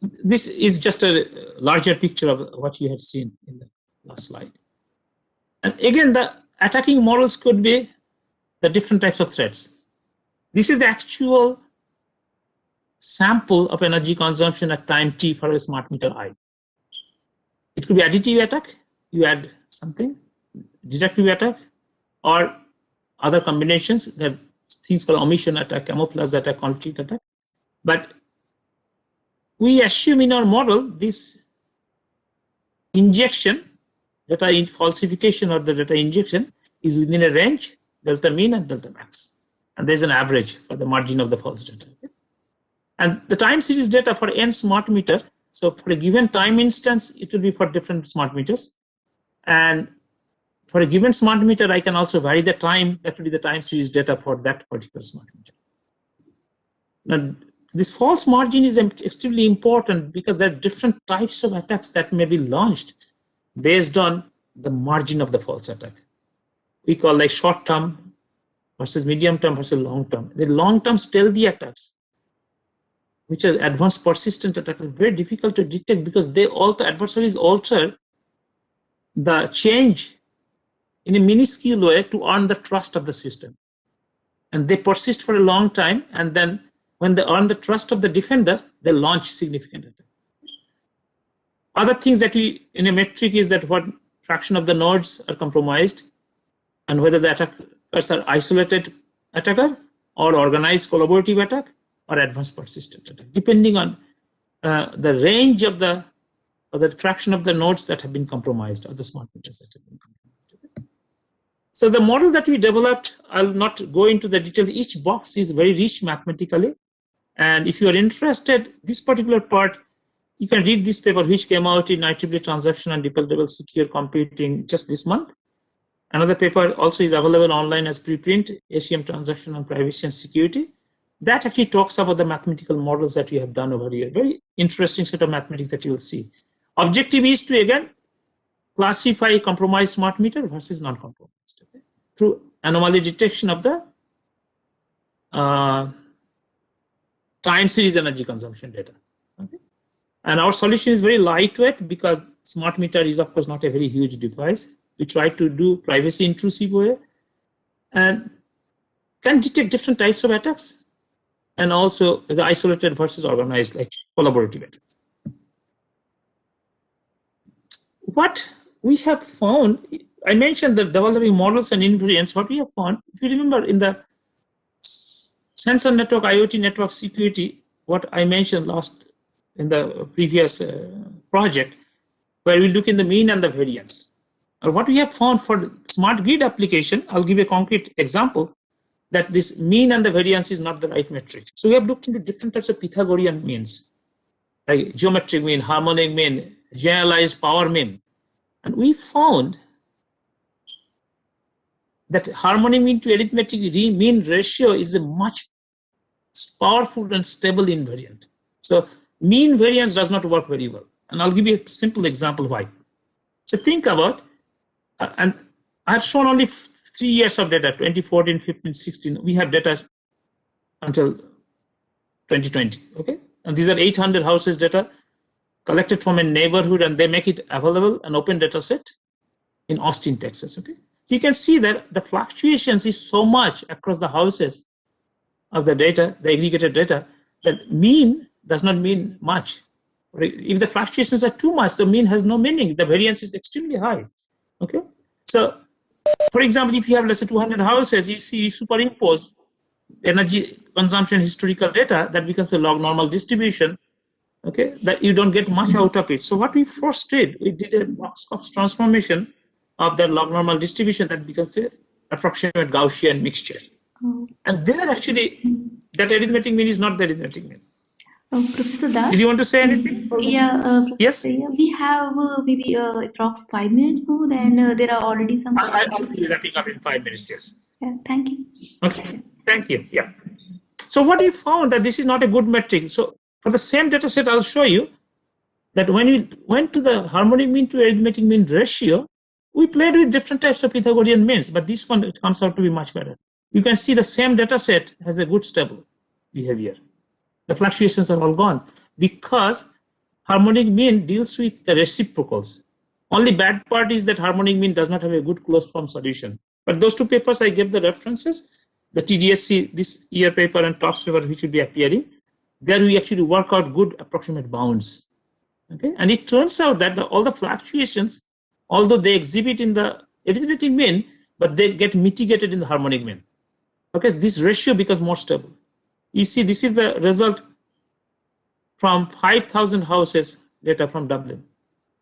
This is just a larger picture of what you had seen in the last slide. And again, the attacking models could be the different types of threats. This is the actual sample of energy consumption at time t for a smart meter I. It could be additive attack, you add something, deductive attack, or other combinations. There are things called omission attack, camouflage attack, conflict attack. But we assume in our model this injection, data falsification or the data injection is within a range, delta mean and delta max. And there's an average for the margin of the false data. Okay? And the time series data for n smart meter, so for a given time instance, it will be for different smart meters. And for a given smart meter, I can also vary the time, that will be the time series data for that particular smart meter. Now, this false margin is extremely important because there are different types of attacks that may be launched based on the margin of the false attack. We call like short term versus medium term versus long term. The long term stealthy attacks which are advanced persistent attackers, very difficult to detect because they alter, adversaries alter the change in a minuscule way to earn the trust of the system. And they persist for a long time, and then when they earn the trust of the defender, they launch significant attack. Other things that we in a metric is that what fraction of the nodes are compromised, and whether the attackers are isolated attacker or organized collaborative attack or advanced persistent attack, depending on the range of the fraction of the nodes that have been compromised or the smart meters that have been compromised. So the model that we developed, I'll not go into the detail. Each box is very rich mathematically. And if you are interested, this particular part, you can read this paper which came out in IEEE Transaction and Dependable Secure Computing just this month. Another paper also is available online as preprint, ACM Transaction on Privacy and Security. That actually talks about the mathematical models that we have done over here. Very interesting set of mathematics that you will see. Objective is to, again, classify compromised smart meter versus non-compromised, okay, through anomaly detection of the time series energy consumption data. Okay? And our solution is very lightweight because smart meter is, of course, not a very huge device. We try to do privacy intrusive way and can detect different types of attacks, and also the isolated versus organized, like collaborative attacks. What we have found, I mentioned the developing models and invariants. What we have found, if you remember in the sensor network, IoT network security, what I mentioned last in the previous project, where we look in the mean and the variance. Or what we have found for smart grid application, I'll give a concrete example, that this mean and the variance is not the right metric. So we have looked into different types of Pythagorean means, like geometric mean, harmonic mean, generalized power mean. And we found that harmonic mean to arithmetic mean ratio is a much powerful and stable invariant. So mean variance does not work very well. And I'll give you a simple example why. So think about, and I've shown only 3 years of data, 2014, 15, 16. We have data until 2020, okay? And these are 800 houses data collected from a neighborhood, and they make it available, an open data set in Austin, Texas, okay? So you can see that the fluctuations is so much across the houses of the data, the aggregated data, that mean does not mean much. If the fluctuations are too much, the mean has no meaning. The variance is extremely high, okay? So, for example, if you have, let's say, 200 houses, you see superimpose energy consumption historical data, that becomes a log normal distribution, okay, that you don't get much out of it. So what we first did, we did a box-Cox transformation of that log normal distribution that becomes an approximate Gaussian mixture. Oh. And there actually, that arithmetic mean is not the arithmetic mean. Professor Das? Did you want to say anything? Yeah, yes? We have maybe approx 5 minutes more, then there are already some... I'll be wrapping up in 5 minutes, yes. Yeah, thank you. Okay, thank you, yeah. So what we found that this is not a good metric. So for the same data set, I'll show you that when we went to the harmonic mean to arithmetic mean ratio, we played with different types of Pythagorean means, but this one, it comes out to be much better. You can see the same data set has a good stable behavior. The fluctuations are all gone because harmonic mean deals with the reciprocals. Only bad part is that harmonic mean does not have a good closed form solution. But those two papers, I gave the references, the TDSC this year paper and TOPS paper, which will be appearing. There we actually work out good approximate bounds. Okay, and it turns out that all the fluctuations, although they exhibit in the arithmetic mean, but they get mitigated in the harmonic mean. Okay, this ratio becomes more stable. You see, this is the result from 5,000 houses data from Dublin.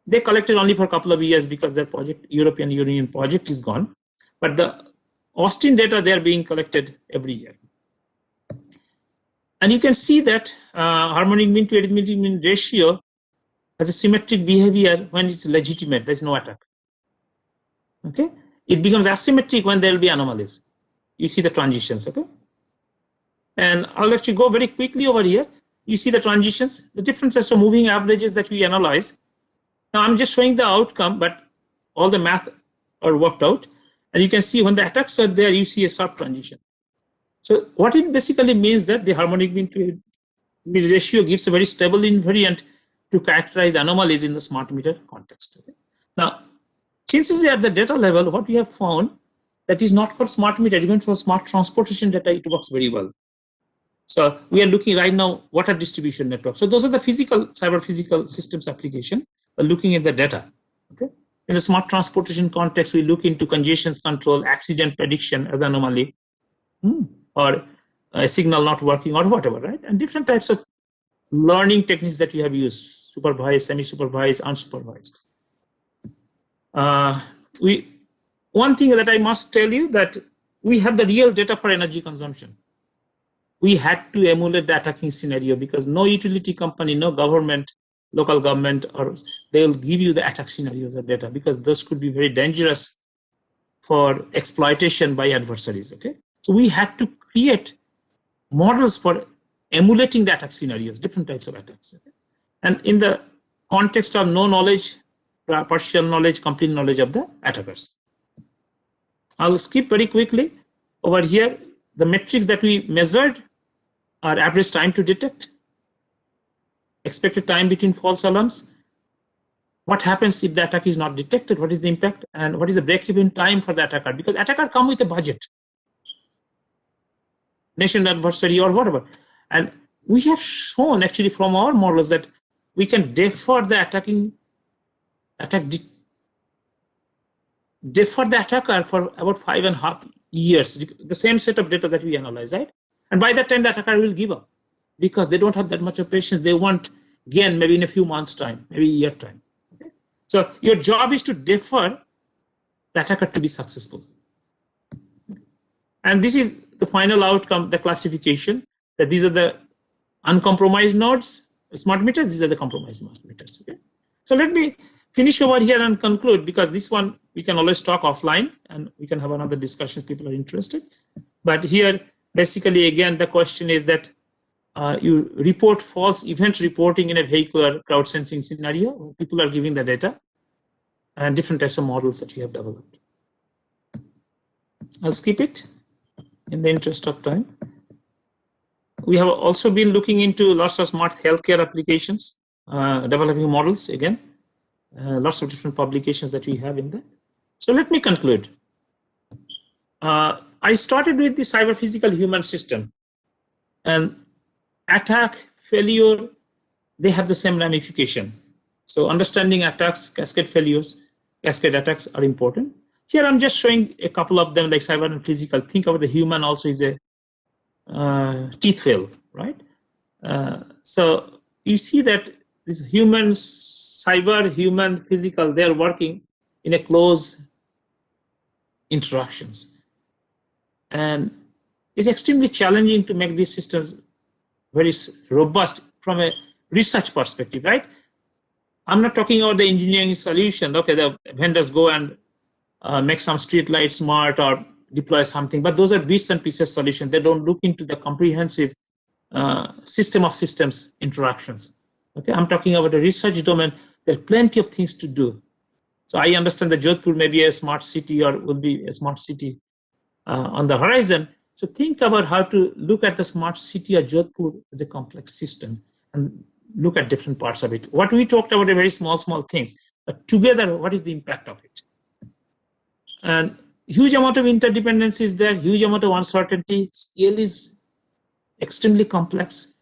They collected only for a couple of years because their project, European Union project, is gone. But the Austin data, they are being collected every year. And you can see that harmonic mean to arithmetic mean ratio has a symmetric behavior when it's legitimate. There's no attack. Okay, it becomes asymmetric when there will be anomalies. You see the transitions. Okay, and I'll actually go very quickly over here. You see the transitions, the different sets of moving averages that we analyze. Now I'm just showing the outcome, but all the math are worked out. And you can see when the attacks are there, you see a sharp transition. So what it basically means that the harmonic mean to The ratio gives a very stable invariant to characterize anomalies in the smart meter context. Okay? Now, since it's at the data level, what we have found that is not for smart meter, even for smart transportation data, it works very well. So we are looking right now water distribution network. So those are the physical, cyber physical systems application. We're looking at the data. Okay. In the smart transportation context, we look into congestion control, accident prediction as anomaly, or a signal not working or whatever, right? And different types of learning techniques that we have used, supervised, semi-supervised, unsupervised. One thing that I must tell you that we have the real data for energy consumption. We had to emulate the attacking scenario because no utility company, no government, local government, or they'll give you the attack scenarios of data because those could be very dangerous for exploitation by adversaries. Okay, so we had to create models for emulating the attack scenarios, different types of attacks. Okay? And in the context of no knowledge, partial knowledge, complete knowledge of the attackers. I'll skip very quickly over here. The metrics that we measured are average time to detect, expected time between false alarms, what happens if the attack is not detected, what is the impact, and what is the break-even time for the attacker, because attacker come with a budget, nation adversary or whatever. And we have shown actually from our models that we can defer the attacker for about 5.5 years, the same set of data that we analyze, right? And by that time, the attacker will give up because they don't have that much of patience. They want gain maybe in a few months' time, maybe a year time. Okay? So your job is to defer the attacker to be successful. And this is the final outcome, the classification, that these are the uncompromised nodes, smart meters, these are the compromised smart meters. Okay? So let me finish over here and conclude, because this one we can always talk offline and we can have another discussion if people are interested. But here, basically, again, the question is that you report false event reporting in a vehicular crowdsensing scenario. People are giving the data and different types of models that we have developed. I'll skip it in the interest of time. We have also been looking into lots of smart healthcare applications, developing models again, lots of different publications that we have in there. So let me conclude. I started with the cyber physical human system, and attack, failure, they have the same ramification. So understanding attacks, cascade failures, cascade attacks are important. Here I'm just showing a couple of them, like cyber and physical. Think about the human also is a teeth fail, right? So you see that this human, cyber, human, physical, they're working in a close interactions. And it's extremely challenging to make these systems very robust from a research perspective, right? I'm not talking about the engineering solution. Okay, the vendors go and make some street lights smart or deploy something, but those are bits and pieces solutions. They don't look into the comprehensive system of systems interactions. Okay, I'm talking about a research domain. There are plenty of things to do. So I understand that Jodhpur may be a smart city or will be a smart city on the horizon. So think about how to look at the smart city of Jodhpur as a complex system and look at different parts of it. What we talked about are very small things, but together, what is the impact of it? And huge amount of interdependence is there, huge amount of uncertainty, scale is extremely complex.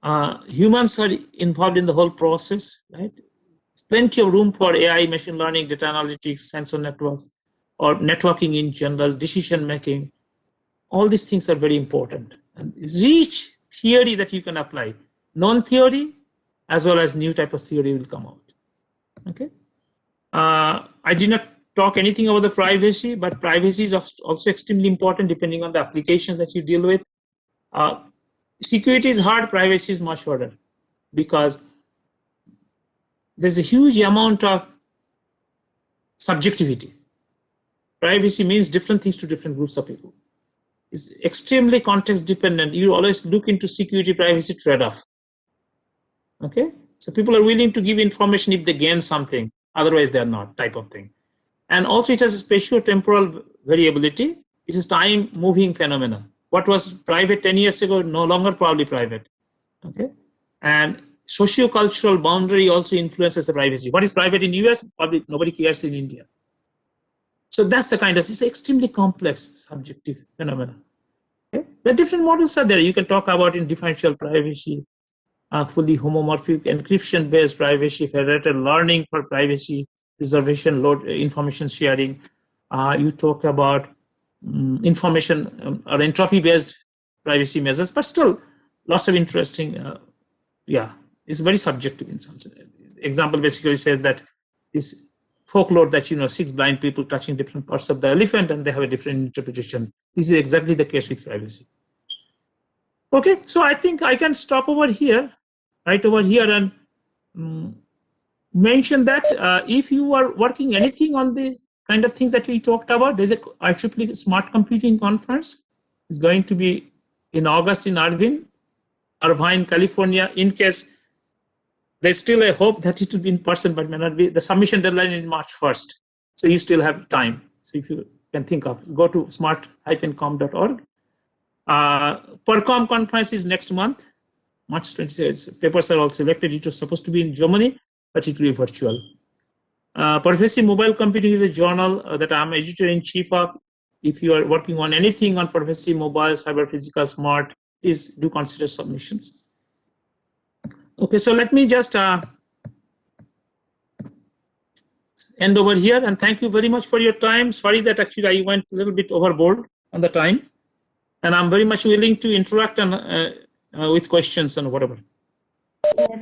Humans are involved in the whole process, right? There's plenty of room for AI, machine learning, data analytics, sensor networks, or networking in general, decision making. All these things are very important. And it's rich theory that you can apply. Non-theory as well as new type of theory will come out. Okay. I did not talk anything about the privacy, but privacy is also extremely important depending on the applications that you deal with. Security is hard, privacy is much harder because there's a huge amount of subjectivity. Privacy means different things to different groups of people. It's extremely context dependent. You always look into security privacy trade-off. Okay, so people are willing to give information if they gain something, otherwise they're not, type of thing. And also it has a spatio-temporal variability. It is time-moving phenomena. What was private 10 years ago, no longer probably private. Okay. And socio-cultural boundary also influences the privacy. What is private in US? Probably nobody cares in India. So that's the kind of, it's extremely complex subjective phenomena. Okay? The different models are there. You can talk about in differential privacy, fully homomorphic encryption-based privacy, federated learning for privacy, reservation load, information sharing. You talk about information or entropy-based privacy measures, but still lots of interesting, it's very subjective in some sense. Example basically says that this folklore that, 6 blind people touching different parts of the elephant and they have a different interpretation. This is exactly the case with privacy. Okay, so I think I can stop over here, right over here, and mention that if you are working anything on the kind of things that we talked about, there's a IEEE Smart Computing Conference. It's going to be in August in Irvine, California. In case there's still a hope that it will be in person, but may not be. The submission deadline is March 1st. So you still have time. So if you can think of, go to smart-com.org. Percom conference is next month, March 26th. Papers are all selected. It was supposed to be in Germany, but it will be virtual. Pervasive Mobile Computing is a journal that I'm editor-in-chief of. If you are working on anything on pervasive mobile, cyber physical, smart, please do consider submissions. Okay, so let me just end over here, and thank you very much for your time. Sorry that actually I went a little bit overboard on the time, and I'm very much willing to interact and with questions and whatever.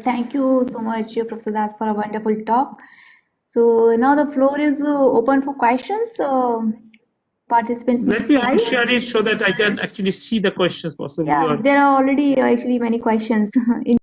Thank you so much, Professor Das, for a wonderful talk. So now the floor is open for questions. Participants. Let me share it so that I can actually see the questions possible. Yeah, there are already actually many questions in